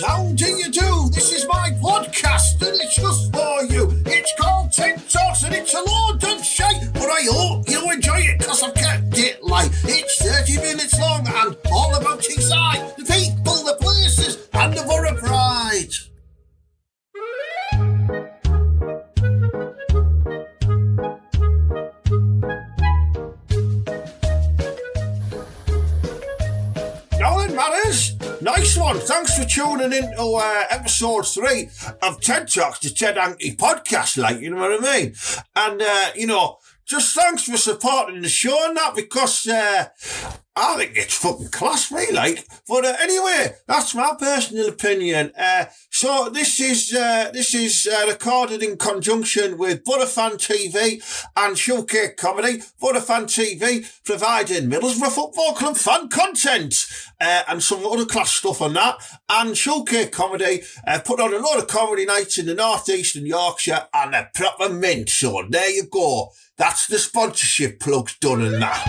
Matters, how do you do? This is my podcast and it's just for you. It's called Ted Talks and it's a load of shite, but I hope you enjoy it because I've kept it light. It's 30 minutes long and all about Teesside, the people, the places and the Boro pride. Now then, Matters, nice one. Thanks for tuning in to episode 3 of Ted Talks, the Ted Hanky podcast, like, you know what I mean? And, just thanks for supporting the show and that, because I think it's fucking class, me, like. But anyway, that's my personal opinion. So this is recorded in conjunction with Boro Fan TV and Shitehawk Comedy. Boro Fan TV providing Middlesbrough Football Club fan content and some other class stuff on that. And Shitehawk Comedy put on a lot of comedy nights in the North East and Yorkshire, and they're proper mint. So there you go. That's the sponsorship plugs done and that.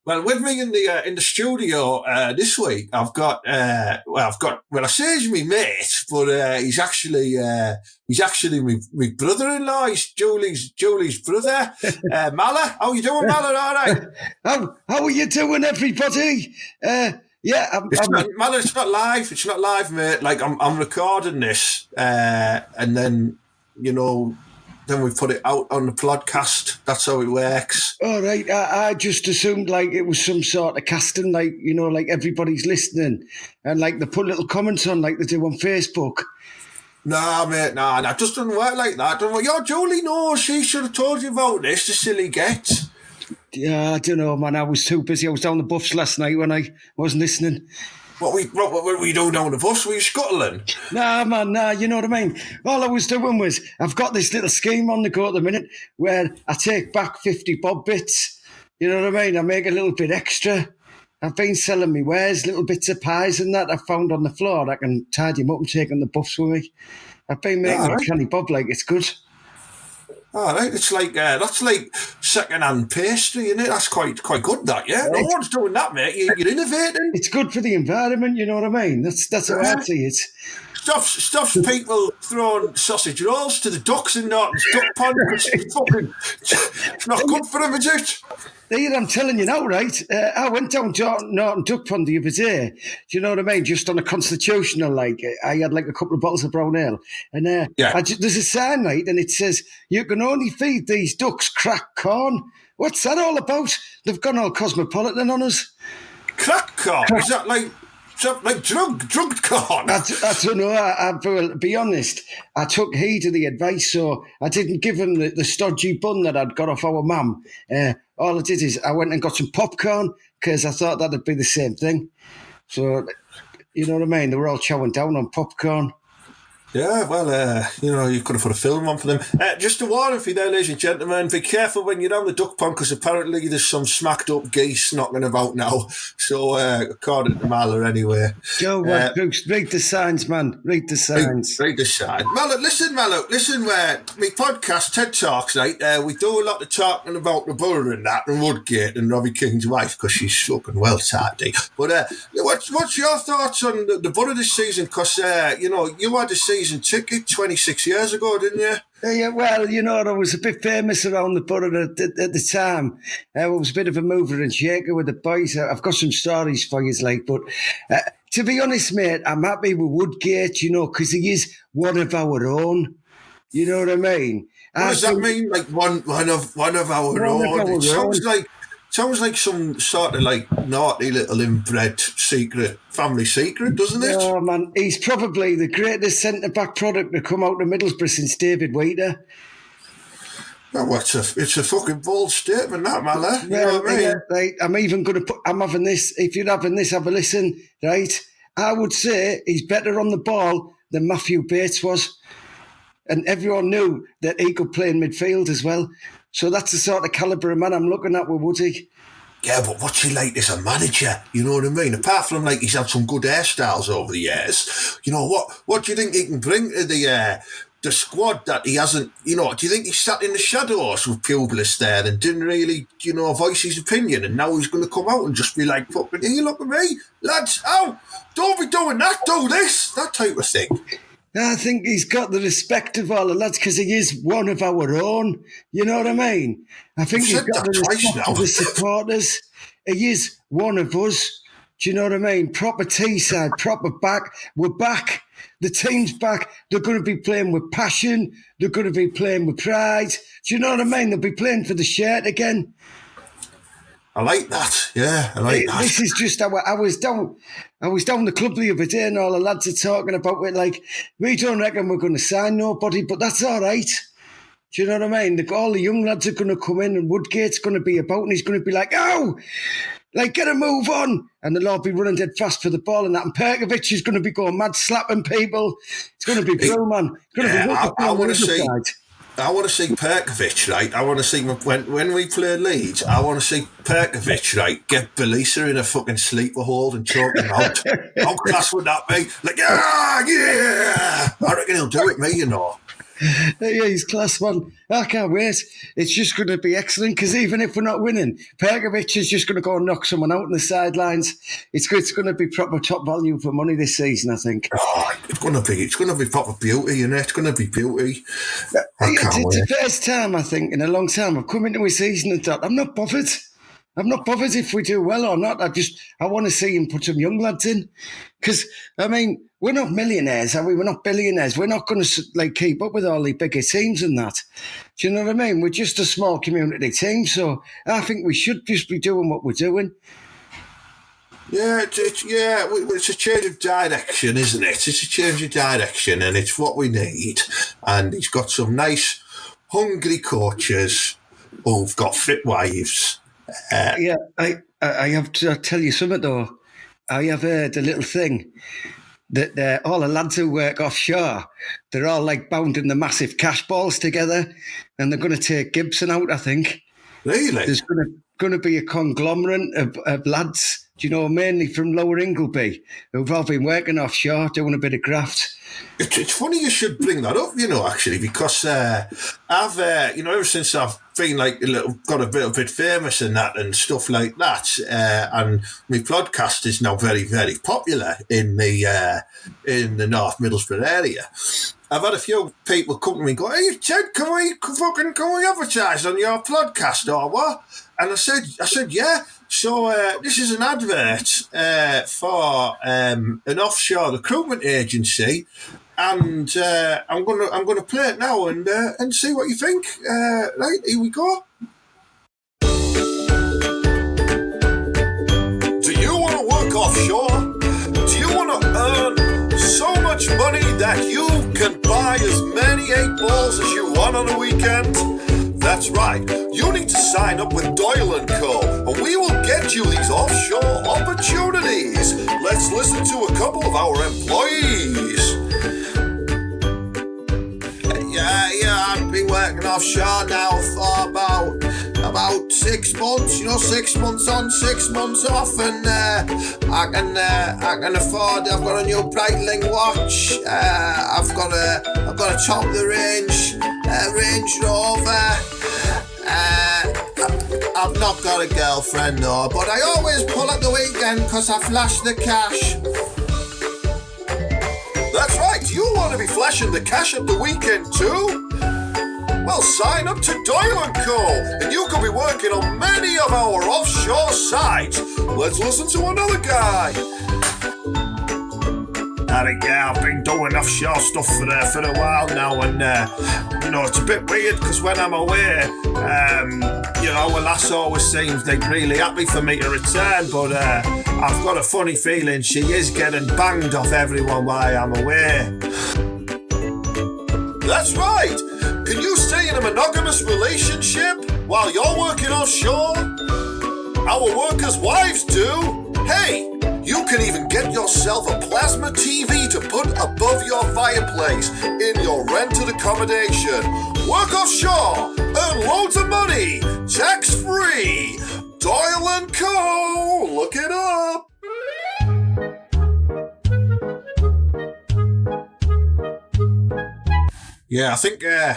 Well, with me in the studio this week, I've got I say he's my mate, but he's actually my brother-in-law. He's Julie's brother, Mala. How you doing, Mala? All right. How are you doing, everybody? Mala, it's not live. It's not live, mate. Like I'm recording this, and then then we put it out on the podcast. That's how it works. All right. I just assumed like it was some sort of casting, like, like everybody's listening and like they put little comments on like they do on Facebook. Nah, mate, nah. It just doesn't work like that. Julie knows. She should have told you about this, the silly get. Yeah, I don't know, man. I was too busy. I was down the buffs last night when I wasn't listening. What were we doing down the bus? Were you scuttling? Nah, man, nah, you know what I mean? All I was doing was, I've got this little scheme on the go at the minute where I take back 50 bob bits. You know what I mean? I make a little bit extra. I've been selling me wares, little bits of pies and that I found on the floor. I can tidy them up and take on the buffs with me. I've been making a canny bob, like, it's good. All right, it's like that's like second-hand pastry, isn't it? That's quite good, that, yeah. No one's doing that, mate. You're innovating. It's good for the environment, you know what I mean? That's how I see it. Stops people throwing sausage rolls to the ducks in Norton's duck pond because it's not good for them, is it? There, I'm telling you now, right? I went down to Norton Duck Pond the other day. Do you know what I mean? Just on a constitutional, like, I had like a couple of bottles of brown ale. And there's a sign, right? And it says, you can only feed these ducks cracked corn. What's that all about? They've gone all cosmopolitan on us. Cracked corn? Is that like drugged corn? I don't know. I will be honest. I took heed of the advice, so I didn't give him the stodgy bun that I'd got off our mum. All I did is I went and got some popcorn because I thought that'd be the same thing. So, you know what I mean? They were all chowing down on popcorn. Yeah, well, you could have put a film on for them. Just a warning for you there, ladies and gentlemen, be careful when you're on the duck pond because apparently there's some smacked up geese knocking about now. So, according to Mala anyway. Joe, read the signs, man. Read the signs. Read the signs. Mala, listen, my podcast, Ted Talks, right? We do a lot of talking about the Boro and that, and Woodgate and Robbie King's wife because she's fucking well tidy. But what's your thoughts on the Boro this season? Because, you had a season ticket 26 years ago, didn't you? Yeah, well, I was a bit famous around the Boro at the time. I was a bit of a mover and shaker with the boys. I've got some stories for you, like, but to be honest, mate, I'm happy with Woodgate, because he is one of our own. You know what I mean? What does that mean? Like one of our own? It sounds like some sort of like naughty little inbred family secret, doesn't it? Oh man, he's probably the greatest centre-back product to come out of Middlesbrough since David Wheater. Well, it's a fucking bold statement, that, Mala. You know what I mean? Yeah, right, I'm having this, if you're having this, have a listen, right? I would say he's better on the ball than Matthew Bates was. And everyone knew that he could play in midfield as well. So that's the sort of calibre of man I'm looking at with Woody. Yeah, but what's he like as a manager? You know what I mean? Apart from, like, he's had some good hairstyles over the years. What do you think he can bring to the the squad that he hasn't, do you think he sat in the shadows with Publius there and didn't really, voice his opinion, and now he's going to come out and just be like, fucking, hey, look at me, lads, don't be doing that, do this, that type of thing. I think he's got the respect of all the lads because he is one of our own. You know what I mean? I think he's got the respect of the supporters. He is one of us. Do you know what I mean? Proper Teesside, proper back. We're back. The team's back. They're going to be playing with passion. They're going to be playing with pride. Do you know what I mean? They'll be playing for the shirt again. I like that. Yeah, I like that. This is just how I was down the club the other day, and all the lads are talking about it. Like, we don't reckon we're going to sign nobody, but that's all right. Do you know what I mean? All the young lads are going to come in, and Woodgate's going to be about, and he's going to be like, get a move on. And they'll all be running dead fast for the ball and that. And Perkovic is going to be going mad, slapping people. It's going to be brilliant, man. It's going to be I want to see Perkovic, right? I want to see, when we play Leeds, I want to see Perkovic, right, get Belisa in a fucking sleeper hold and choke him out. How class would that be? Like, yeah! I reckon he'll do it, Yeah, he's class, man. I can't wait. It's just going to be excellent because even if we're not winning, Perkovic is just going to go and knock someone out on the sidelines. It's going to be proper top value for money this season, I think. It's going to be proper beauty, isn't it? It's going to be beauty. It's the first time, I think, in a long time I've come into a season and thought, I'm not bothered. I'm not bothered if we do well or not. I want to see him put some young lads in. Because, I mean, we're not millionaires, are we? We're not billionaires. We're not going to keep up with all the bigger teams and that. Do you know what I mean? We're just a small community team, so I think we should just be doing what we're doing. Yeah, it's a change of direction, isn't it? It's a change of direction, and it's what we need. And he's got some nice, hungry coaches who've got fit wives. I have to tell you something, though. I have heard a little thing that all the lads who work offshore, they're all like bounding the massive cash balls together, and they're going to take Gibson out, I think. Really? There's going to be a conglomerate of lads, mainly from Lower Ingleby, who've all been working offshore, doing a bit of graft. It's funny you should bring that up, actually, because I've, ever since I've been got a bit famous and that and stuff like that, and my podcast is now very, very popular in the North Middlesbrough area. I've had a few people come to me and go, "Hey, Ted, can we advertise on your podcast or what?" And I said, yeah. So this is an advert for an offshore recruitment agency, and I'm gonna play it now and see what you think. Right, here we go. Do you want to work offshore? Do you want to earn so much money that you can buy as many 8 balls as you want on a weekend? That's right, you need to sign up with Doyle & Co. and we will get you these offshore opportunities. Let's listen to a couple of our employees. Yeah, I've been working offshore now for about 6 months, 6 months on, 6 months off, and I can afford. I've got a new Breitling watch. I've got a top of the range Range Rover. I've not got a girlfriend though, but I always pull at the weekend because I flash the cash. That's right, you want to be flashing the cash at the weekend too? Well, sign up to Doyle & Co. and you could be working on many of our offshore sites. Let's listen to another guy. I've been doing offshore stuff for a while now, and it's a bit weird because when I'm away, our lass always seems like really happy for me to return, but I've got a funny feeling she is getting banged off everyone while I'm away. That's right! Can you stay in a monogamous relationship while you're working offshore? Our workers' wives do. Hey! You can even get yourself a plasma TV to put above your fireplace in your rented accommodation. Work offshore, earn loads of money, tax-free. Doyle & Co. Look it up. Yeah, I think I'm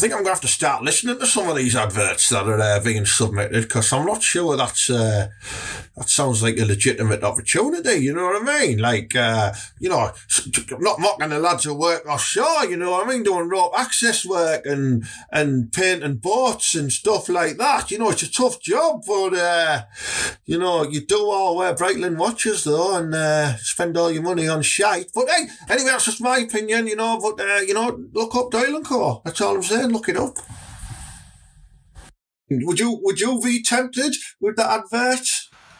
going to have to start listening to some of these adverts that are being submitted, because I'm not sure that sounds like a legitimate opportunity. You know what I mean? Like, I'm not mocking the lads who work offshore. You know what I mean? Doing rope access work and painting boats and stuff like that. You know, it's a tough job, but you do all wear Breitling watches though, and spend all your money on shite. But hey, anyway, that's just my opinion. You know, but look up Doyle & Co. That's all I'm saying. Look it up. Would you be tempted with the advert,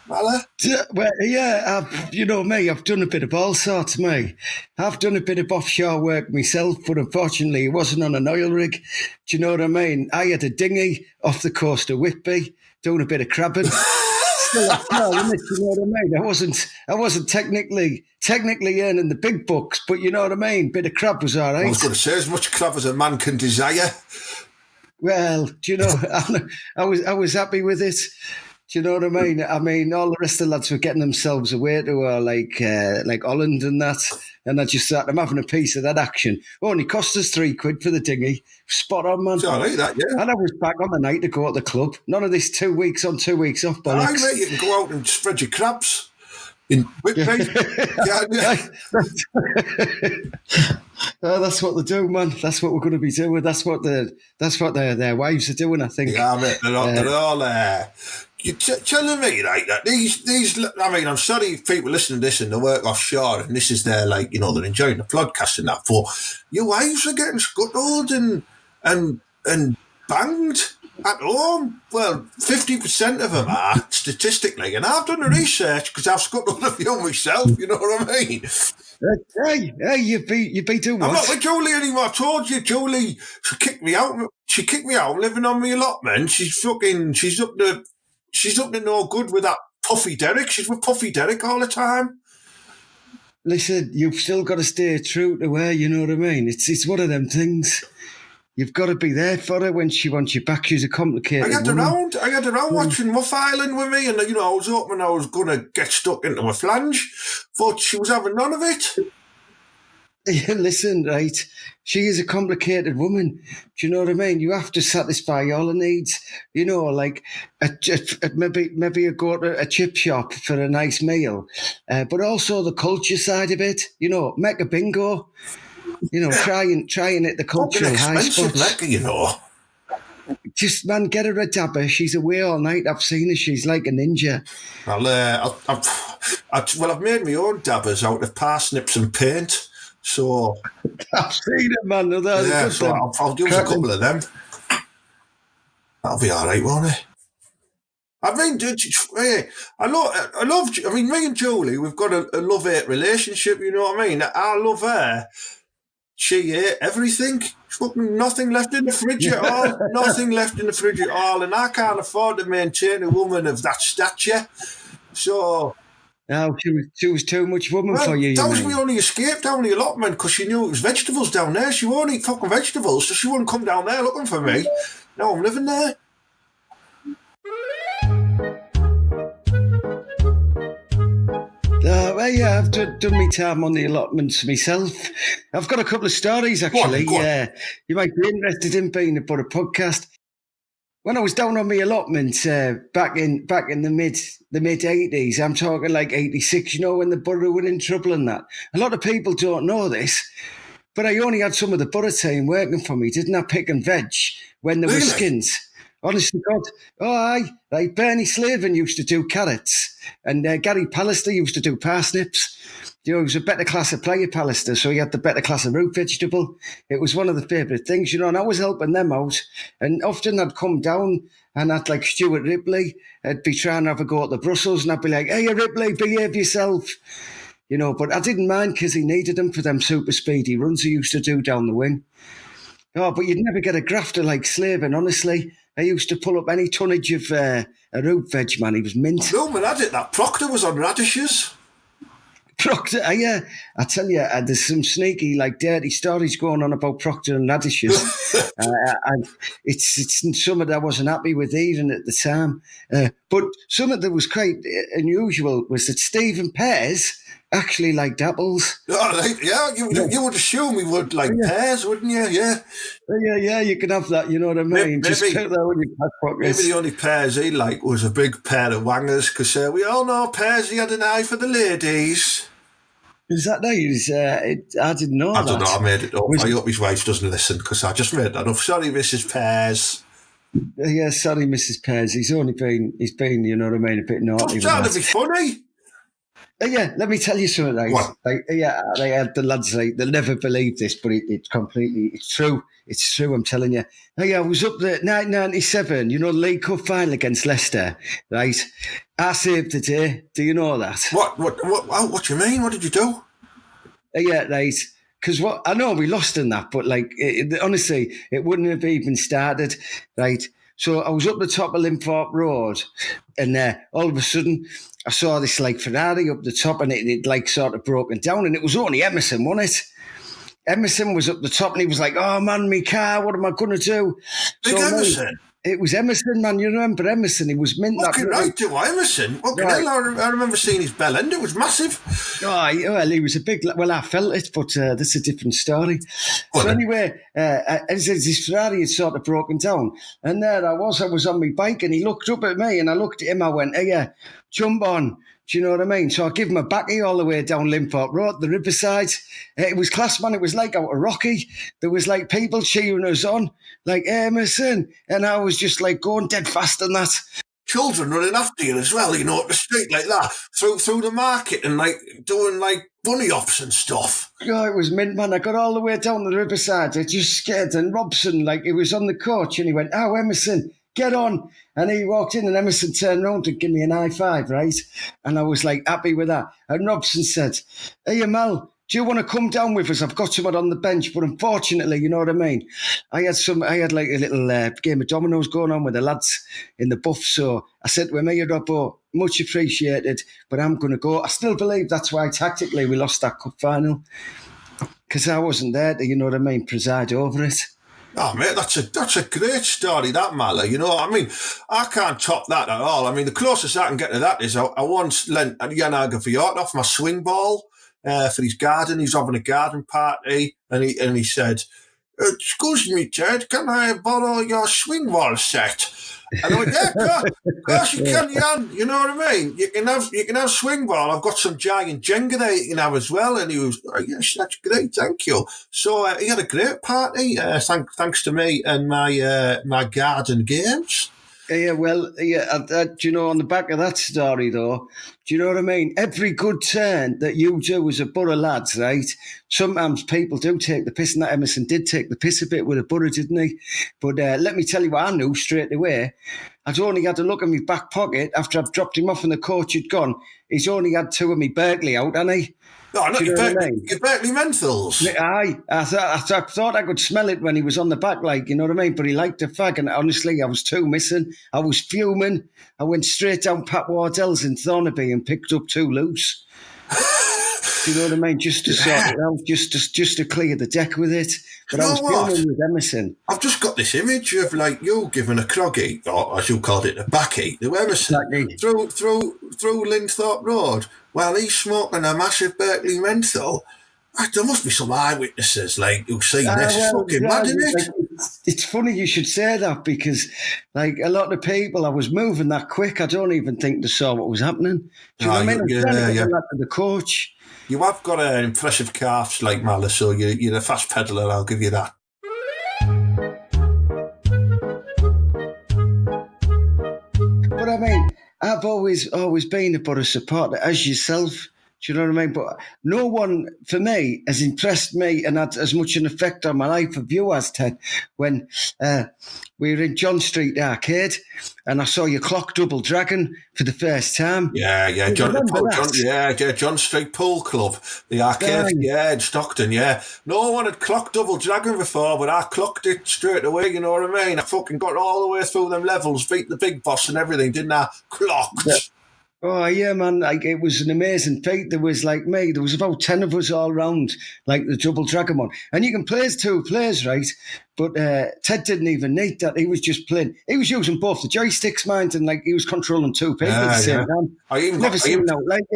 Mala? Well, yeah, you know me, I've done a bit of all sorts, mate. I've done a bit of offshore work myself, but unfortunately it wasn't on an oil rig. Do you know what I mean? I had a dinghy off the coast of Whitby, doing a bit of crabbing. Still offshore, isn't it? You know what I mean? I wasn't technically earning the big bucks, but you know what I mean? Bit of crab was all right. I was going to say, as much crab as a man can desire. Well, do you know, I was happy with it. Do you know what I mean? I mean, all the rest of the lads were getting themselves away to like Holland and that. And I just thought, I'm having a piece of that action. Only cost us £3 for the dinghy. Spot on, man. It's all right, that, yeah. And I was back on the night to go to the club. None of this 2 weeks on, 2 weeks off, bollocks. Aye, mate, you can go out and spread your crabs in Whitby. Yeah. That's what they do, man. That's what we're going to be doing. That's what their wives are doing, I think. Yeah, mate, they're all you're telling me like that these I mean, I'm sorry if people listening to this and they work offshore and this is their, like, you know, they're enjoying the podcast and that, but your wives are getting scuttled and banged at home. Well, 50% of them are, statistically, and I've done the research because I've scuttled a few myself, you know what I mean? Hey, you be doing what? I'm not with Julie anymore. I told you, Julie, she kicked me out. I'm living on my allotment. She's up to no good with that Puffy Derek. She's with Puffy Derek all the time. Listen, you've still got to stay true to her, you know what I mean? It's one of them things. You've got to be there for her when she wants you back. She's a complicated woman. I had around watching Muff Island with me, and, you know, I was hoping I was going to get stuck into a flange, but she was having none of it. Listen, right, she is a complicated woman. Do you know what I mean? You have to satisfy all her needs. You know, like maybe you go to a chip shop for a nice meal, but also the culture side of it. You know, make a bingo. You know, trying at the cultural high spots. Mecca, you know. Just, man, get her a dabber. She's away all night. I've seen her. She's like a ninja. I've made my own dabbers out of parsnips and paint. So I've seen it, man. I'll use a couple of them. That'll be all right, won't it? I mean, I mean, me and Julie, we've got a love-hate relationship, you know what I mean? I love her. She ate everything. Fucking nothing left in the fridge at all. Nothing left in the fridge at all. And I can't afford to maintain a woman of that stature. So... No, she was too much woman for you. That was my only escape down the allotment, because she knew it was vegetables down there. She won't eat fucking vegetables, so she wouldn't come down there looking for me. Now I'm living there. Yeah, I've done my time on the allotments myself. I've got a couple of stories, actually. Go on. You might be interested in being a podcast. When I was down on my allotments back in the mid 80s, I'm talking like 86, you know, when the Boro were in trouble and that. A lot of people don't know this, but I only had some of the Boro team working for me, didn't I, pick and veg when there were skins. Honest to God. Oh, aye. Like Bernie Slavin used to do carrots, and Gary Pallister used to do parsnips. You know, he was a better class of player, Pallister, so he had the better class of root vegetable. It was one of the favourite things, you know, and I was helping them out. And often I'd come down and I'd, like Stuart Ripley, I'd be trying to have a go at the Brussels, and I'd be like, hey, Ripley, behave yourself. You know, but I didn't mind because he needed them for them super speedy runs he used to do down the wing. Oh, but you'd never get a grafter like Slavin, honestly. I used to pull up any tonnage of a root veg, man. He was mint. No, man, that Proctor was on radishes. Proctor, yeah. I tell you, there's some sneaky, like, dirty stories going on about Proctor and radishes. It's something I wasn't happy with even at the time. But something that was quite unusual was that Stephen Pears actually liked apples. Oh, yeah, you would assume he would like pears, wouldn't you? Yeah. Yeah, you can have that, you know what I mean? Just put that in your back pocket. Maybe the only pears he liked was a big pair of wangers, because we all know Pears, he had an eye for the ladies. Is that nice? I didn't know that. I don't know, I made it up. I hope his wife doesn't listen, because I just made that up. Sorry, Mrs. Pears. Yeah, sorry, Mrs. Pears. He's been, you know what I mean, a bit naughty. I'm trying to be funny. Yeah, let me tell you something, right? What? They had the lads, right? They'll never believe this, but it's true. It's true, I'm telling you. I was up there 1997, you know, League Cup final against Leicester, right? I saved the day. Do you know that? What do you mean? What did you do? Yeah, right. Because I know we lost in that, but honestly, it wouldn't have even started, right? So I was up the top of Linthorpe Road, and all of a sudden I saw this Ferrari up the top, and it sort of broken down, and it was only Emerson, wasn't it? Emerson was up the top, and he was like, "Oh man, my car, what am I going to do?" Big Emerson. It was Emerson, man. You remember Emerson? He was mint. What can I do, Emerson? What can I remember seeing his bell end. It was massive. Oh, well, he was a big... Well, I felt it, but that's a different story. Anyway, his Ferrari had sort of broken down. And there I was on my bike, and he looked up at me, and I looked at him. I went, "Hey, jump on." Do you know what I mean? So I give him a backie all the way down Linthorpe Road, the Riverside. It was class, man. It was like out of Rocky. There was people cheering us on, like Emerson. And I was just going dead fast on that. Children running after you as well, you know, up the street like that, through the market, and doing bunny hops and stuff. Oh, it was mint, man. I got all the way down the Riverside. I just scared. And Robson, he was on the coach, and he went, "Oh, Emerson, get on." And he walked in, and Emerson turned around to give me an high five, right? And I was happy with that. And Robson said, "Hey, Mal, do you want to come down with us? I've got someone on the bench." But unfortunately, you know what I mean? I had a little game of dominoes going on with the lads in the buff. So I said to him, "Hey, Robbo, much appreciated, but I'm going to go." I still believe that's why tactically we lost that cup final, because I wasn't there to, you know what I mean, preside over it. Oh, mate, that's a great story, that, Mala. You know, I mean, I can't top that at all. I mean, the closest I can get to that is I once lent Jan Agaviot off my swing ball for his garden. He's having a garden party, and he said, "Excuse me, Ted, can I borrow your swing ball set?" And I went, "Yeah, of course you can, Jan. You know what I mean? You can have swing ball. I've got some giant Jenga there you can have as well." And he was, "Oh, yes, that's great, thank you." So he had a great party, thanks to me and my garden games. Yeah, well, do you know, on the back of that story, though, do you know what I mean? Every good turn that you do as a Boro lads, right? Sometimes people do take the piss, and that Emerson did take the piss a bit with a Boro, didn't he? But let me tell you what I knew straight away. I'd only had to look in my back pocket after I'd dropped him off and the coach had gone. He's only had 2 of me Berkeley out, hasn't he? No, not your Berkeley menthols. Aye, I thought I could smell it when he was on the back, you know what I mean? But he liked the fag, and honestly, I was 2 missing. I was fuming. I went straight down Pat Wardell's in Thornaby and picked up 2 loose. Do you know what I mean? Just to sort it out, just to clear the deck with it. But I was fuming with Emerson. I've just got this image of you giving a croggy, or as you called it, a backie, to Emerson through Linthorpe Road while he's smoking a massive Berkeley menthol. There must be some eyewitnesses who've seen this. It's fucking mad, isn't it? It's funny you should say that, because a lot of people, I was moving that quick, I don't even think they saw what was happening. Do you know what I mean? The coach. You have got impressive calves like Mala, so you're a fast peddler, I'll give you that. But I mean, I've always been a Boro supporter, as yourself. Do you know what I mean? But no one, for me, has impressed me and had as much an effect on my life of you as, Ted, when we were in John Street Arcade and I saw your clock double dragon for the first time. Yeah, John Street Pool Club, the arcade, in Stockton, yeah. No one had clocked double dragon before, but I clocked it straight away, you know what I mean? I fucking got all the way through them levels, beat the big boss and everything, didn't I? Clocked. Oh yeah, man! Like it was an amazing fight. There was like me. There was about 10 of us all round, like the double dragon one. And you can play as 2 players, right? But Ted didn't even need that. He was just playing. He was using both the joysticks, mind, and like he was controlling 2 people at the same time. I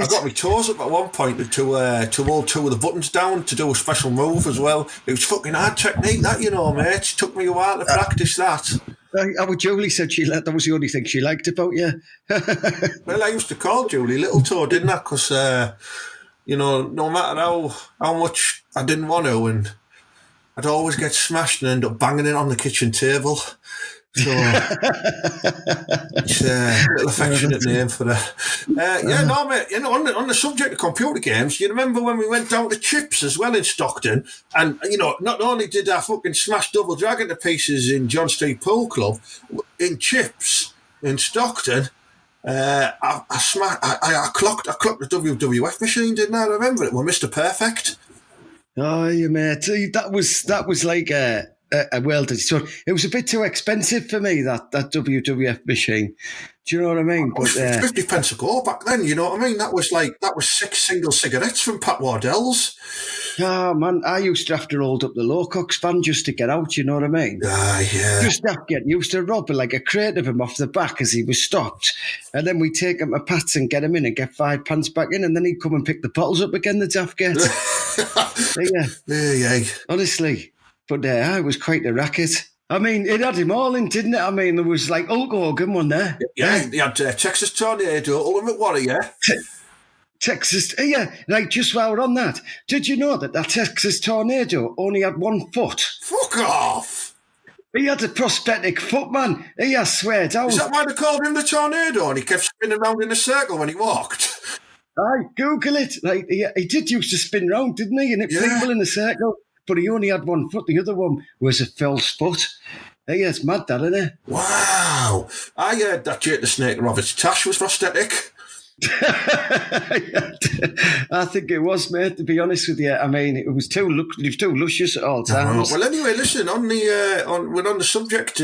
got my toes up at one point to hold 2 of the buttons down to do a special move as well. It was fucking hard technique, that, you know, mate. It took me a while to practice that. Our Julie said that was the only thing she liked about you. Well, I used to call Julie Little Toe, didn't I? Because, you know, no matter how much I didn't want to, and I'd always get smashed and end up banging it on the kitchen table. So it's a little affectionate name for her. Yeah, no, mate. You know, on the subject of computer games, you remember when we went down to Chips as well in Stockton, and you know, not only did I fucking smash Double Dragon to pieces in John Street Pool Club, in Chips in Stockton, I clocked the WWF machine, didn't I? Remember it? Well, Mr. Perfect. Oh, yeah, mate. That was like a world of its own. It was a bit too expensive for me, that WWF machine. Do you know what I mean? But 50 pence a go back then, you know what I mean? That was 6 single cigarettes from Pat Wardell's. Oh, man, I used to have to hold up the Lowcocks van just to get out, you know what I mean? Yeah. Just have to get used to robbing like a crate of him off the back as he was stopped. And then we'd take him to Pat's and get him in and get 5 pence back in, and then he'd come and pick the bottles up again, the daft get. Yeah. Honestly. But it was quite a racket. I mean, it had him all in, didn't it? I mean, there was like Hulk Hogan, wasn't there? Yeah, he had Texas Tornado, Ultimate Warrior. Texas, like just while we're on that, did you know that Texas Tornado only had 1 foot? Fuck off! He had a prosthetic foot, man. I swear down. Is that why they called him the Tornado and he kept spinning around in a circle when he walked? Aye, Google it. Like, he did used to spin round, didn't he? And it people in a circle. But he only had 1 foot. The other one was a false foot. It's mad, that, isn't it? Wow. I heard that Jake the Snake Roberts' tash was prosthetic. I think it was, mate, to be honest with you. I mean, it was too luscious at all times. Well, anyway, listen, we're on the subject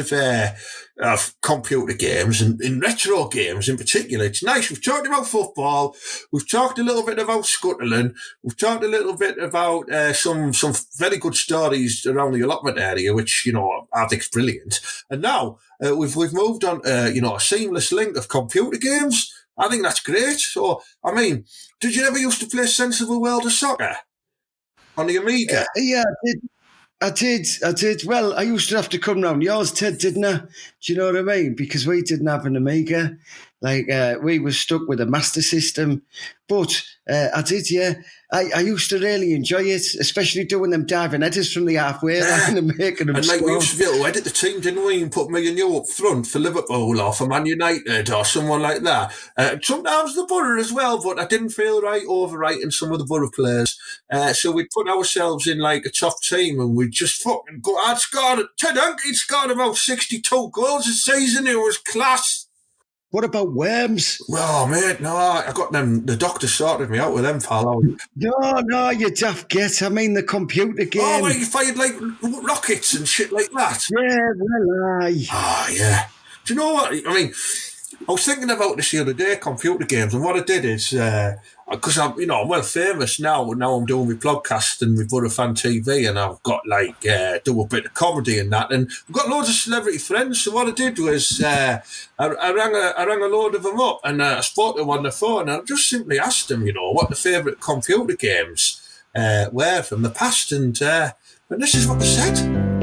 of computer games and in retro games in particular. It's nice. We've talked about football. We've talked a little bit about scuttling. We've talked a little bit about some very good stories around the allotment area, which, you know, I think is brilliant. And now we've moved on, a seamless link of computer games. I think that's great. So, I mean, did you ever used to play Sensible World of Soccer on the Amiga? Yeah, I did. Well, I used to have to come round yours, Ted, didn't I? Do you know what I mean? Because we didn't have an Amiga. Like, we were stuck with a Master System. But I did, yeah. I used to really enjoy it, especially doing them diving headers from the halfway line and making them score. We used to be able to edit the team, didn't we? And put me and you up front for Liverpool or for Man United or someone like that. Sometimes the Boro as well, but I didn't feel right overwriting some of the Boro players. So we'd put ourselves in like a top team and we'd just fucking go. Ted Hanky scored about 62 goals a season. It was class. What about worms? Oh, mate, no, I got them. The doctor sorted me out with them, pal. No, you daft get. I mean, the computer game. Oh, wait, you fired like rockets and shit like that? Yeah, well, aye. Oh, yeah. Do you know what? I mean, I was thinking about this the other day, computer games, and what I did is, because I'm well famous now. Now I'm doing my podcast and my Boro Fan TV, and I've got do a bit of comedy and that, and I've got loads of celebrity friends. So what I did was, I rang a load of them up, and I spoke to them on the phone, and I just simply asked them, what the favourite computer games were from the past, and this is what they said.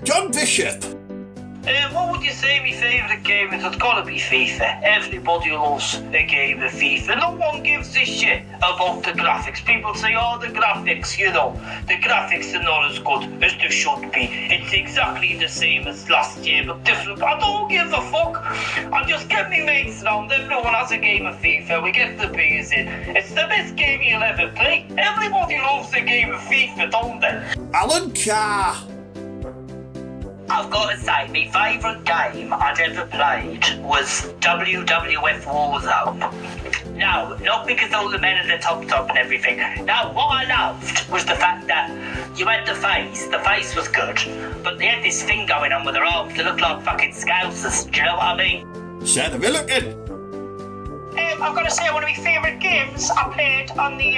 John Bishop. What would you say my favourite game is? It's got to be FIFA. Everybody loves a game of FIFA. No one gives a shit about the graphics. People say, the graphics, the graphics are not as good as they should be. It's exactly the same as last year, but different. I don't give a fuck. I just get me mates round. Everyone has a game of FIFA. We get the beers in. It's the best game you'll ever play. Everybody loves a game of FIFA, don't they? Alan Carr. I've got to say, my favourite game I'd ever played was WWF Warzone. No, not because all the men are the top and everything. No, what I loved was the fact that you had the face was good, but they had this thing going on with their arms that looked like fucking scousers, do you know what I mean? Said we looking. I've got to say, one of my favourite games I played on the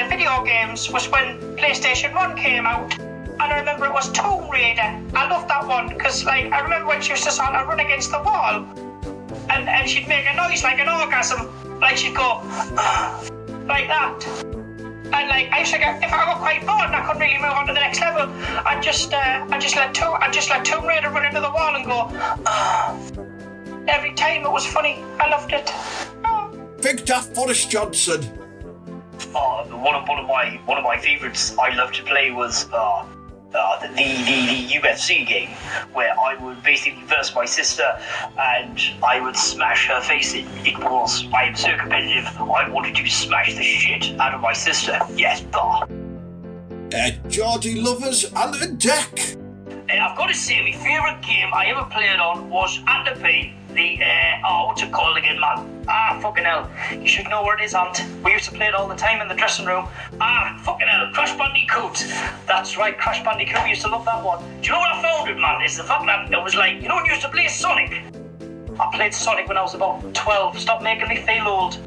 video games was when PlayStation 1 came out. And I remember it was Tomb Raider. I loved that one because, like, I remember when she used to sort of run against the wall and she'd make a noise like an orgasm. Like, she'd go, like that. And, like, I used to get, if I got quite bored and I couldn't really move on to the next level, I'd just let Tomb Raider run into the wall and go, every time. It was funny. I loved it. Big Daft Boris Johnson. One of my favourites I loved to play was the UFC game, where I would basically verse my sister and I would smash her face in. I am so competitive, I wanted to smash the shit out of my sister. Yes, Geordie Lovers and a Deck. I've got to say, my favourite game I ever played on was Adie, what's it called again, man? Fucking hell. You should know where it is, Ant. We used to play it all the time in the dressing room. Fucking hell, Crash Bandicoot. That's right, Crash Bandicoot. We used to love that one. Do you know what I found it, man? It's the fact that it was like, you know when you used to play Sonic? I played Sonic when I was about 12. Stop making me feel old.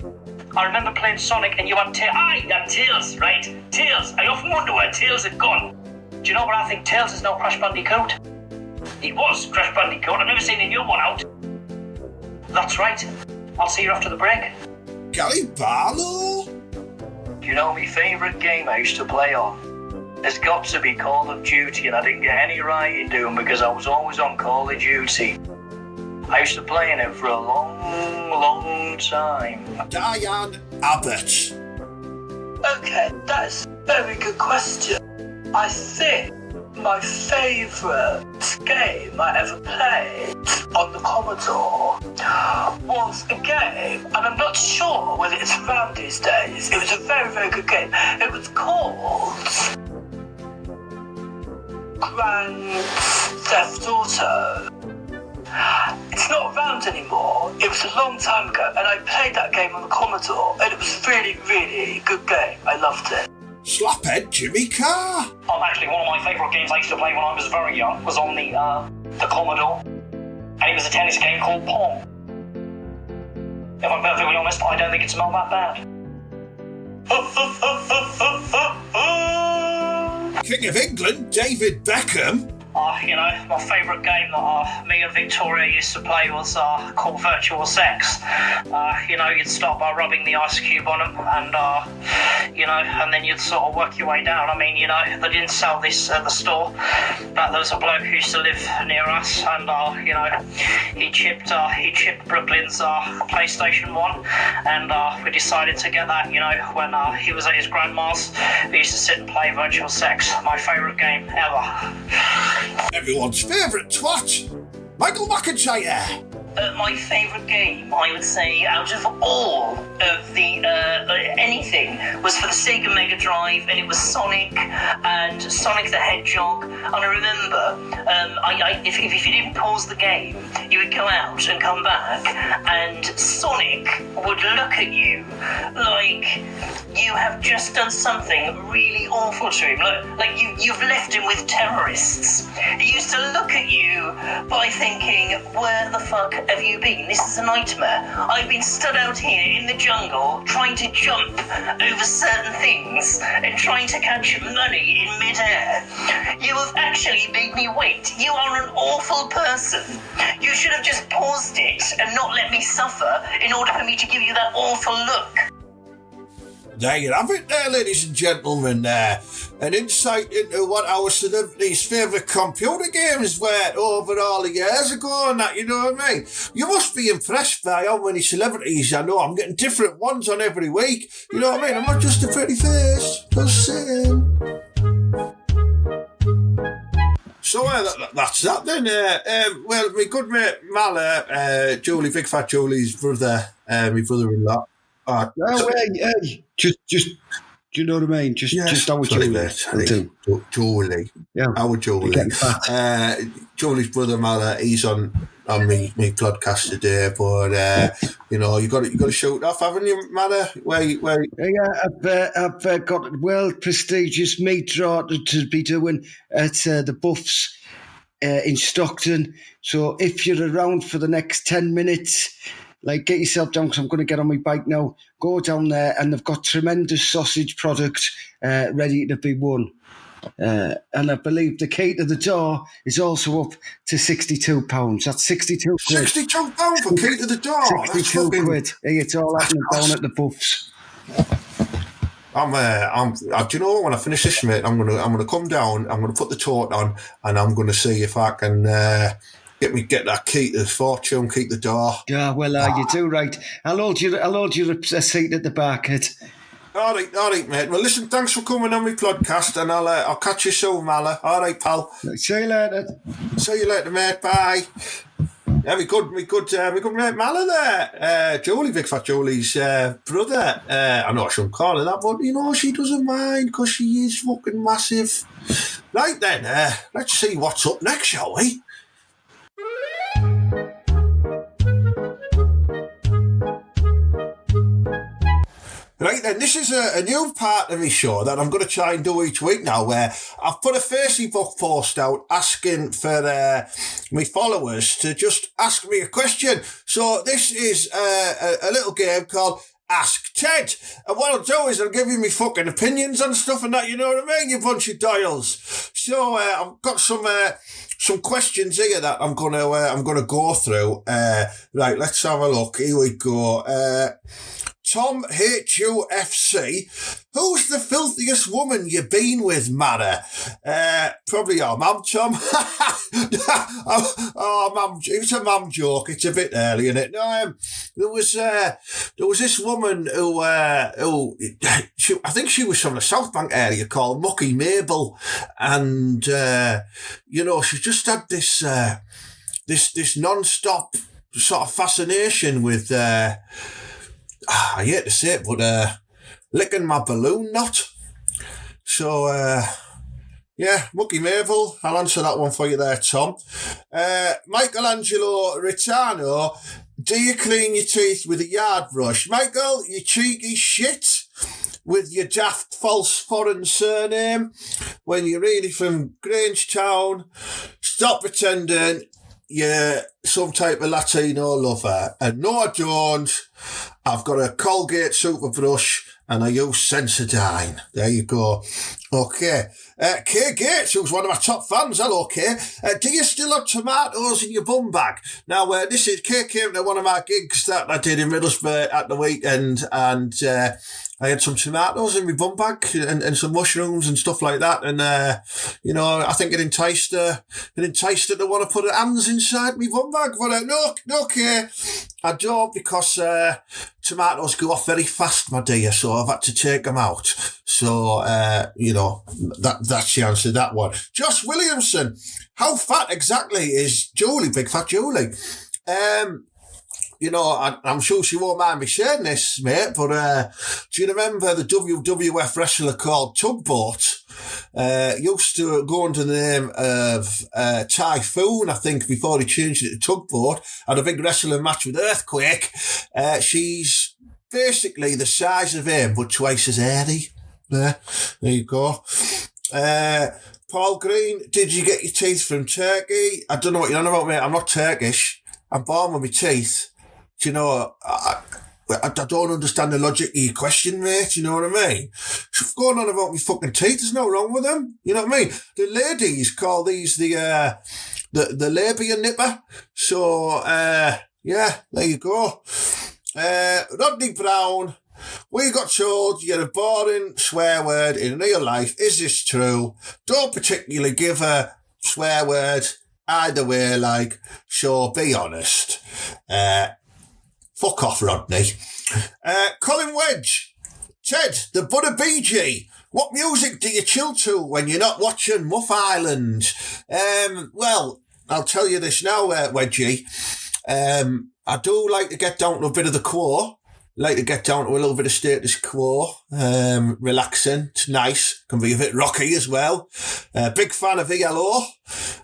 I remember playing Sonic and you had Tails, right? Tails. I often wonder where Tails had gone. Do you know what I think? Tails is now Crash Bandicoot. He was Crash Bandicoot. I've never seen a new one out. That's right. I'll see you after the break. Gary Barlow? You know, my favourite game I used to play on has got to be Call of Duty, and I didn't get any writing doing because I was always on Call of Duty. I used to play in it for a long time. Diane Abbott. Okay, that's a very good question. I think my favourite game I ever played on the Commodore was a game, and I'm not sure whether it's around these days. It was a very, very good game. It was called Grand Theft Auto. It's not around anymore. It was a long time ago, and I played that game on the Commodore, and it was really, really a good game. I loved it. Slaphead Jimmy Carr. Actually, one of my favourite games I used to play when I was very young was on the Commodore, and it was a tennis game called Pong. If I'm perfectly honest, I don't think it smelled that bad. King of England, David Beckham. My favourite game that me and Victoria used to play was called Virtual Sex. You'd start by rubbing the ice cube on them, and and then you'd sort of work your way down. I mean, they didn't sell this at the store, but there was a bloke who used to live near us, and he chipped Brooklyn's PlayStation 1, and we decided to get that. When he was at his grandma's, we used to sit and play Virtual Sex. My favourite game ever. Everyone's favourite twat, Michael McIntyre. My favourite game, I would say, out of all of the anything, was for the Sega Mega Drive, and it was Sonic and Sonic the Hedgehog. And I remember, if you didn't pause the game, you would go out and come back, and Sonic would look at you like you have just done something really awful to him, like you've left him with terrorists. He used to look at you by thinking, where the fuck have you been? This is a nightmare. I've been stood out here in the jungle trying to jump over certain things and trying to catch money in midair. You have actually made me wait. You are an awful person. You should have just paused it and not let me suffer in order for me to give you that awful look. There you have it there, ladies and gentlemen. An insight into what our celebrities' favourite computer games were over all the years ago and that, you know what I mean? You must be impressed by how many celebrities I know. I'm getting different ones on every week. You know what I mean? I'm not just a pretty face. Just saying. So that's that then. Well, my good mate Mala, Julie, Big Fat Julie's brother, my brother-in-law. Hey, just, do you know what I mean? Just our Julie. Yeah. Our Julie. Julie's brother Mala, he's on me podcast today, but you know, you got to shoot off, haven't you, Manor? Where? Yeah, I've got a world prestigious meat draw to be doing at the Buffs in Stockton. So if you're around for the next 10 minutes, like, get yourself down, because I'm going to get on my bike now. Go down there, and they've got tremendous sausage product ready to be won. And I believe the key to the door is also up to £62. That's 62 quid. £62 for key to the door. 62 quid. Hey, it's all happening down at the Buffs. Do you know, when I finish this, mate, I'm gonna come down. I'm gonna put the tote on, and I'm gonna see if I can get that key to the fortune, key to the door. Yeah, well, you do right. I'll hold you a seat at the back, Ed. All right, mate. Well, listen, thanks for coming on my podcast, and I'll catch you soon, Mala. All right, pal. See you later. See you later, mate. Bye. Yeah, we good mate Mala there. Jolie, Big Fat Jolie's brother. I know I shouldn't call her that, but you know, she doesn't mind because she is fucking massive. Right then, let's see what's up next, shall we? Right then, this is a new part of my show that I'm going to try and do each week now, where I've put a Facebook post out asking for my followers to just ask me a question. So this is a little game called Ask Ted. And what I'll do is I'll give you my fucking opinions on stuff and that, you know what I mean, you bunch of dials. So I've got some questions here that I'm gonna go through. Right, let's have a look. Here we go. Tom HUFC, who's the filthiest woman you've been with, Mara? Probably your mum, Tom. Oh, mum, it's a mum joke. It's a bit early, isn't it? No, there was this woman who I think she was from the South Bank area called Mucky Mabel, and you know, she just had this non-stop sort of fascination with. I hate to say it, but licking my balloon knot. So, yeah, Mucky Mabel, I'll answer that one for you there, Tom. Michelangelo Ritano, do you clean your teeth with a yard brush? Michael, you cheeky shit with your daft false foreign surname when you're really from Grangetown. Stop pretending you're some type of Latino lover. And no, I don't. I've got a Colgate super brush and I use Sensodyne. There you go. Okay. Kay Gates, who's one of my top fans. Hello, Kay. Do you still have tomatoes in your bum bag? Now, this is Kay came to one of my gigs that I did in Middlesbrough at the weekend, and I had some tomatoes in my bum bag and some mushrooms and stuff like that. And, you know, I think it enticed her to want to put her hands inside my bum bag. But no, Kay, I don't, because tomatoes go off very fast, my dear, so I've had to take them out. So, you know, that's the answer to that one. Josh Williamson, how fat exactly is Julie, Big Fat Julie? You know, I'm sure she won't mind me sharing this, mate, but do you remember the WWF wrestler called Tugboat? Used to go under the name of Typhoon, I think, before he changed it to Tugboat. Had a big wrestling match with Earthquake. She's basically the size of him, but twice as hairy. There you go. Paul Green, did you get your teeth from Turkey? I don't know what you're on about, mate. I'm not Turkish. I'm born with my teeth. Do you know, I don't understand the logic of your question, mate. You know what I mean? She's going on about my fucking teeth. There's no wrong with them. You know what I mean? The ladies call these the labia nipper. So, yeah, there you go. Rodney Brown, we got told you're a boring swear word in real life. Is this true? Don't particularly give a swear word either way, like, so be honest. Fuck off, Rodney. Colin Wedge. Ted, the Buddha BG. What music do you chill to when you're not watching Muff Island? Well, I'll tell you this now, Wedgie. I do like to get down to a bit of the core. Like to get down to a little bit of status quo, relaxing. It's nice. Can be a bit rocky as well. Big fan of ELO.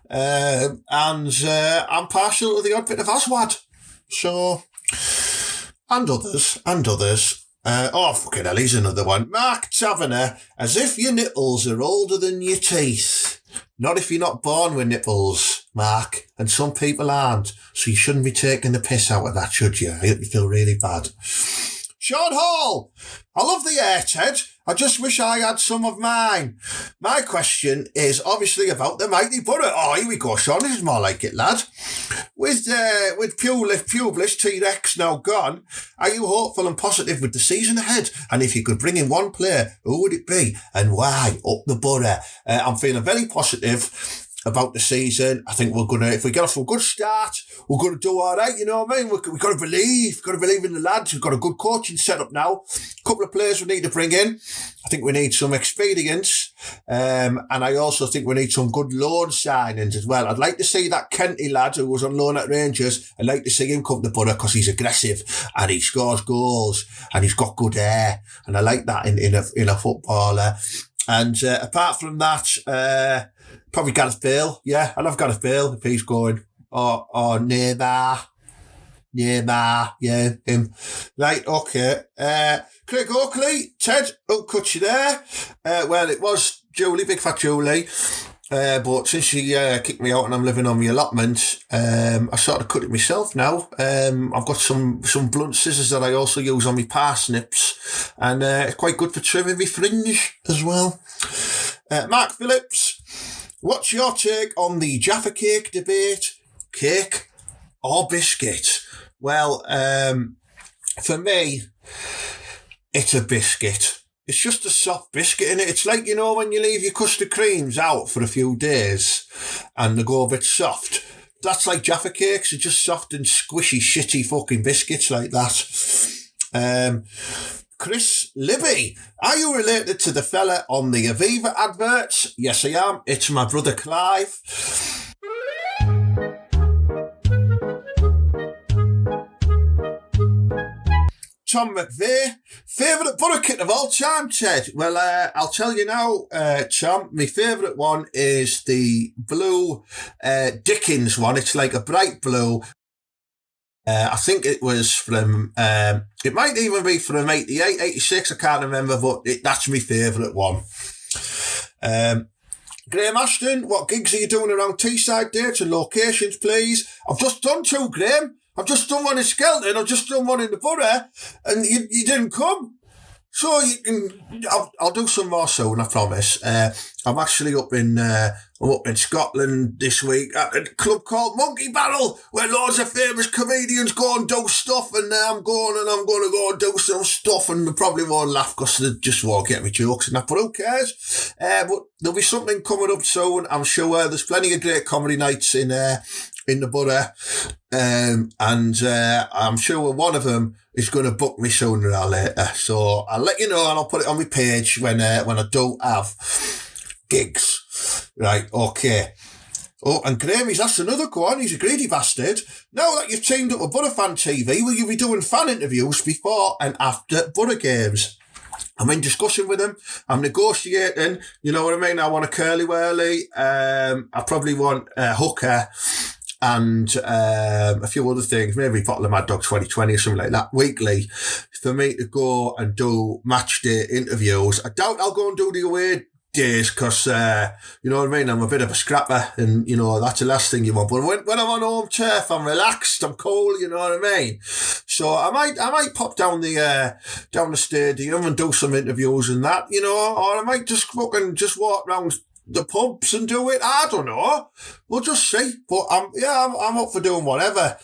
And I'm partial to the odd bit of Aswad. So, and others. Fucking hell, he's another one. Mark Taverner, as if your nipples are older than your teeth. Not if you're not born with nipples, Mark. And some people aren't. So you shouldn't be taking the piss out of that, should you? I hope you feel really bad. Sean Hall, I love the air, Ted. I just wish I had some of mine. My question is obviously about the mighty Boro. Oh, here we go, Sean. This is more like it, lad. With Publish T-Rex now gone, are you hopeful and positive with the season ahead? And if you could bring in one player, who would it be and why? Up the Boro. I'm feeling very positive about the season. I think if we get off to a good start, we're going to do all right, you know what I mean? We've got to believe in the lads. We've got a good coaching setup now. A couple of players we need to bring in. I think we need some experience. And I also think we need some good loan signings as well. I'd like to see that Kenty lad who was on loan at Rangers. I'd like to see him come to Boro because he's aggressive and he scores goals and he's got good air. And I like that in a footballer. And apart from that, probably Gareth Bale. Yeah, I love Gareth Bale if he's going. Or Neymar. Yeah, him. Right, okay. Craig Oakley, Ted, who cut you there? Well, it was Julie, big fat Julie. But since she kicked me out and I'm living on my allotment, I sort of cut it myself now. I've got some blunt scissors that I also use on my parsnips, and it's quite good for trimming my fringe as well. Mark Phillips, what's your take on the Jaffa cake debate? Cake or biscuit? Well, for me, it's a biscuit. It's just a soft biscuit, innit? It's like, you know, when you leave your custard creams out for a few days and they go a bit soft. That's like Jaffa cakes. They're just soft and squishy, shitty fucking biscuits like that. Chris Libby, are you related to the fella on the Aviva adverts? Yes, I am. It's my brother Clive. Tom McVeigh, favourite Boro kit of all time, Ted? Well, I'll tell you now, Tom, my favourite one is the blue Dickens one. It's like a bright blue. I think it was from, it might even be from 88, 86, I can't remember, but that's my favourite one. Graham Ashton, what gigs are you doing around Teesside dates and locations, please? I've just done 2, Graham. I've just done one in Skelton, I've just done one in the Boro, and you didn't come. So you can, I'll do some more soon, I promise. I'm actually up in Scotland this week at a club called Monkey Barrel, where loads of famous comedians go and do stuff, and I'm going to go and do some stuff, and they probably won't laugh because they just won't get me jokes and that, but who cares? But there'll be something coming up soon, I'm sure. There's plenty of great comedy nights in the Boro, and I'm sure one of them is going to book me sooner or later. So I'll let you know, and I'll put it on my page when I don't have gigs. Right, okay. Oh, and Grahamy's asked another one. He's a greedy bastard. Now that you've teamed up with Boro Fan TV, will you be doing fan interviews before and after Boro games? I'm in discussion with him. I'm negotiating. You know what I mean? I want a curly whirly. I probably want a hooker and a few other things, maybe a bottle of Mad Dog 2020 or something like that, weekly, for me to go and do match day interviews. I doubt I'll go and do the away days because, you know what I mean, I'm a bit of a scrapper and, you know, that's the last thing you want. But when I'm on home turf, I'm relaxed, I'm cool, you know what I mean? So I might pop down the stadium and do some interviews and that, you know, or I might just walk around the pubs and do it. I don't know. We'll just see. But I'm up for doing whatever.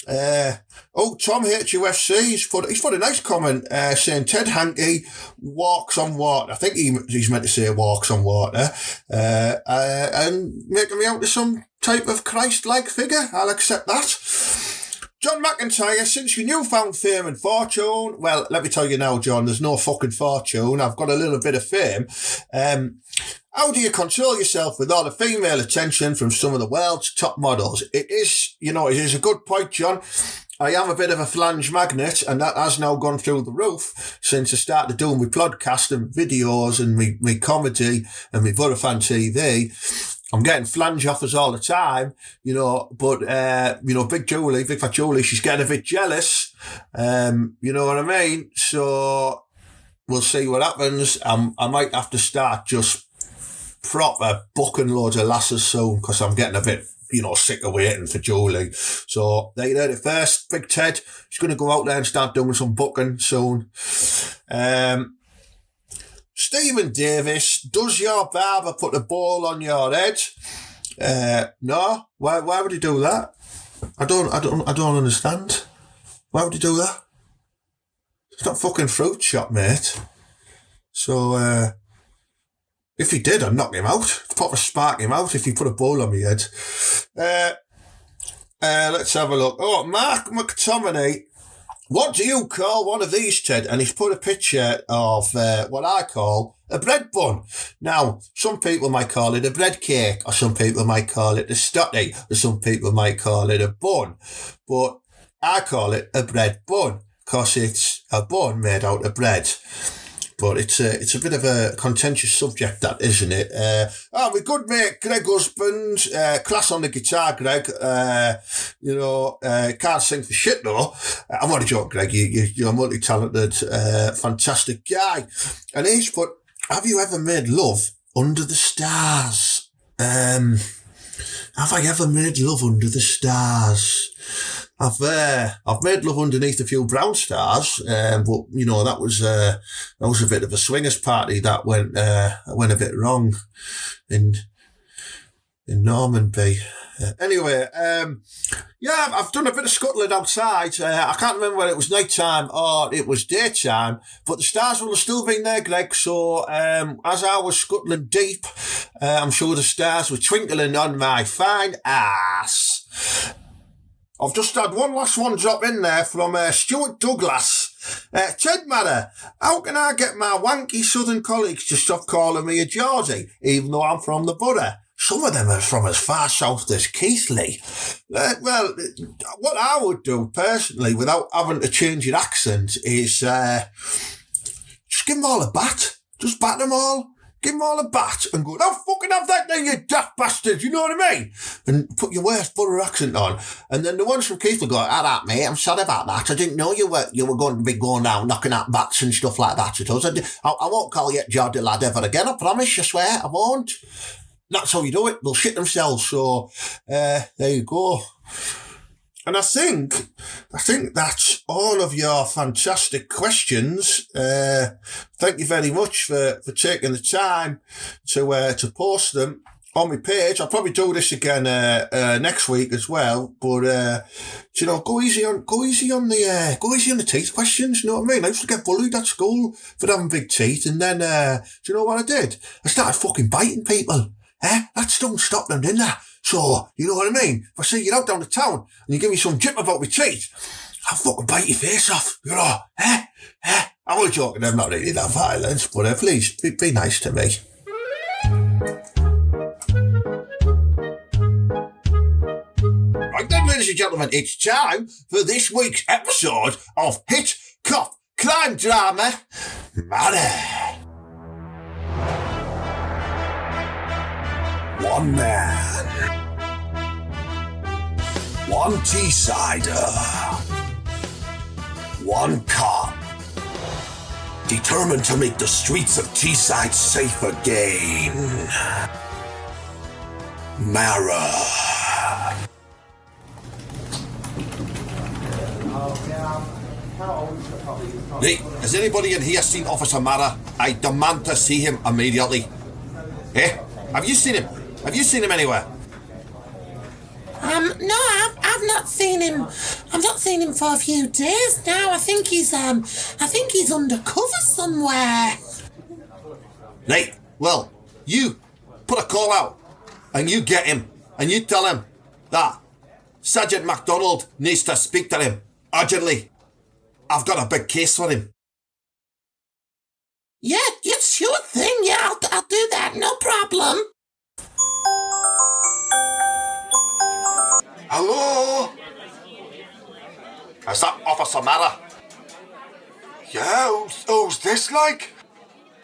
Tom HUFC, he's put a nice comment saying Ted Hanky walks on water. I think he's meant to say walks on water. And making me out to some type of Christ-like figure. I'll accept that. John McIntyre, since your newfound fame and fortune, well, let me tell you now, John, there's no fucking fortune. I've got a little bit of fame. How do you console yourself with all the female attention from some of the world's top models? It is a good point, John. I am a bit of a flange magnet, and that has now gone through the roof since I started doing my podcast and videos and my comedy and my Boro Fan TV. I'm getting flange offers all the time, you know, but, Big Fat Julie, she's getting a bit jealous. You know what I mean? So we'll see what happens. I might have to start just proper booking loads of lasses soon because I'm getting a bit, sick of waiting for Julie. So there you heard it first. Big Ted, she's going to go out there and start doing some booking soon. Stephen Davis, does your barber put a ball on your head? No. Why would he do that? I don't understand. Why would he do that? It's not fucking fruit shop, mate. So, if he did, I'd knock him out. I'd proper spark him out if he put a ball on my head. Let's have a look. Oh, Mark McTominay. What do you call one of these, Ted? And he's put a picture of what I call a bread bun. Now, some people might call it a bread cake, or some people might call it a stotty, or some people might call it a bun. But I call it a bread bun, because it's a bun made out of bread. But it's a bit of a contentious subject, that, isn't it? My good mate Greg Husband, class on the guitar, Greg. Can't sing for shit though. I'm only joking, Greg. You're a multi-talented, fantastic guy. And he's put, have you ever made love under the stars? Have I ever made love under the stars? I've made love underneath a few brown stars, but that was a bit of a swingers party that went a bit wrong in Normanby. Anyway, I've done a bit of scuttling outside. I can't remember whether it was night time or it was daytime, but the stars will have still been there, Greg. So as I was scuttling deep, I'm sure the stars were twinkling on my fine ass. I've just had one last one drop in there from Stuart Douglas. Ted Matter, how can I get my wanky southern colleagues to stop calling me a Geordie, even though I'm from the borough? Some of them are from as far south as Keighley. What I would do personally, without having to change your accent, is just give them all a bat. Just bat them all. Give them all a bat and go, don't fucking have that then, you daft bastards, you know what I mean? And put your worst borough accent on. And then the ones from Keith will go, all right, mate, I'm sorry about that. I didn't know you were going to be going down knocking out bats and stuff like that at us. I won't call you Geordie lad ever again, I promise, I swear, I won't. That's how you do it. They'll shit themselves. So, there you go. And I think that's all of your fantastic questions. Thank you very much for taking the time to post them on my page. I'll probably do this again next week as well. But go easy on the teeth questions. You know what I mean? I used to get bullied at school for having big teeth, and then do you know what I did? I started fucking biting people. That don't stop them, didn't it? So, you know what I mean? If I see you out down the town and you give me some jip about my teeth, I'll fucking bite your face off, you know? I'm only joking, I'm not really that violent, but please, be nice to me. Right then, ladies and gentlemen, it's time for this week's episode of Hit Cop Crime Drama Matter. One man, one Teessider, one cop, determined to make the streets of Teesside safe again. Mara. Hey, has anybody in here seen Officer Mara? I demand to see him immediately. Have you seen him? Have you seen him anywhere? No, I've not seen him. I've not seen him for a few days now. I think he's undercover somewhere. Right, well, you put a call out and you get him and you tell him that Sergeant MacDonald needs to speak to him urgently. I've got a big case for him. Yeah, sure thing. Yeah, I'll do that. No problem. Hello? Is that Officer Mara? Yeah, who's this like?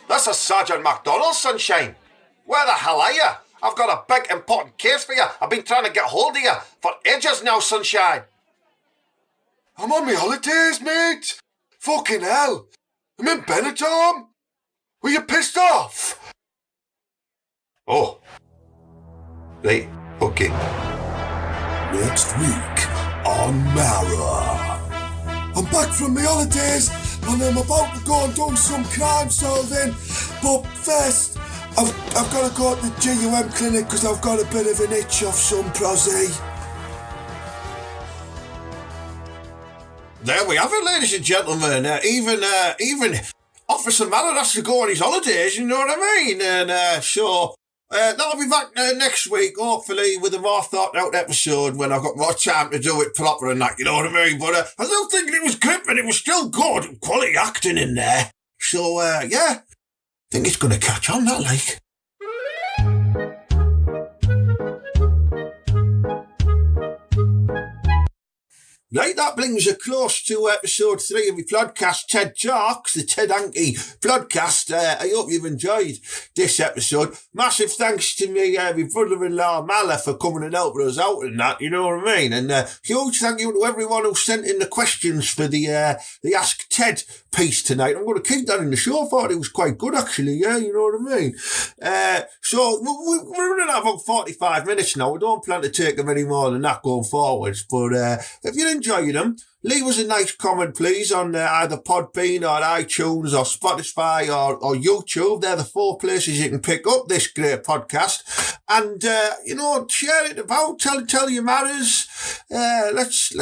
This is Sergeant MacDonald, sunshine. Where the hell are you? I've got a big important case for you. I've been trying to get hold of you for ages now, sunshine. I'm on my holidays, mate. Fucking hell. I'm in Benidorm. Were you pissed off? Oh. Right, okay. Next week on Mara. I'm back from my holidays and I'm about to go and do some crime solving. But first, I've got to go to the GUM clinic because I've got a bit of an itch off some prosy. There we have it, ladies and gentlemen. Even Officer Mara has to go on his holidays, you know what I mean? And so that'll be back next week, hopefully, with a more thought out episode when I've got more time to do it proper and that, you know what I mean? But I still think it was gripping, it was still good, quality acting in there. So, yeah, I think it's going to catch on, that, like. Right, that brings us close to episode 3 of my podcast, Ted Talks, the Ted Hanky podcast. I hope you've enjoyed this episode. Massive thanks to my brother-in-law, Mala, for coming and helping us out and that, you know what I mean? And huge thank you to everyone who sent in the questions for the Ask Ted piece tonight. I'm going to keep that in the show. I thought it was quite good, actually, yeah, you know what I mean? So we're running at about 45 minutes now. We don't plan to take them any more than that going forwards, but if you're enjoying them, leave us a nice comment, please, on either Podbean or iTunes or Spotify or YouTube. They're the 4 places you can pick up this great podcast. And, share it about, tell your matters. Let's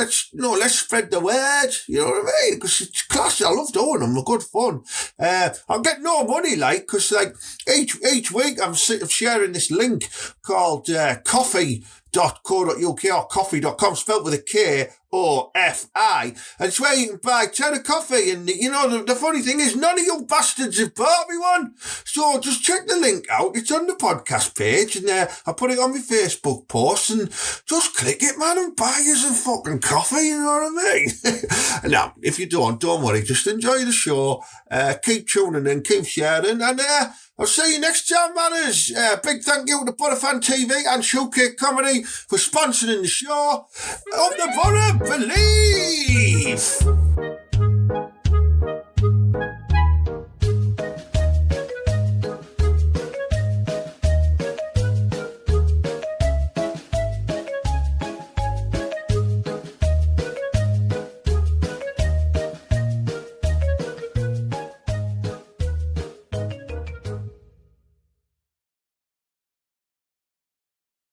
spread the word. You know what I mean? Because it's classy. I love doing them. They're good fun. I'll get no money, because each week I'm sharing this link called coffee.co.uk or coffee.com, spelt with a K-O-F-I, and it's where you can buy 10 of coffee. And, the funny thing is, none of you bastards have bought me one. So just check the link out. It's on the podcast page, and I put it on my Facebook post, and just click it, man, and buy you some fucking coffee, you know what I mean? Now, if you don't worry, just enjoy the show, keep tuning in, keep sharing, and I'll see you next time, manners. Big thank you to Boro Fan TV and Shitehawk Comedy for sponsoring the show. Up the Boro, believe!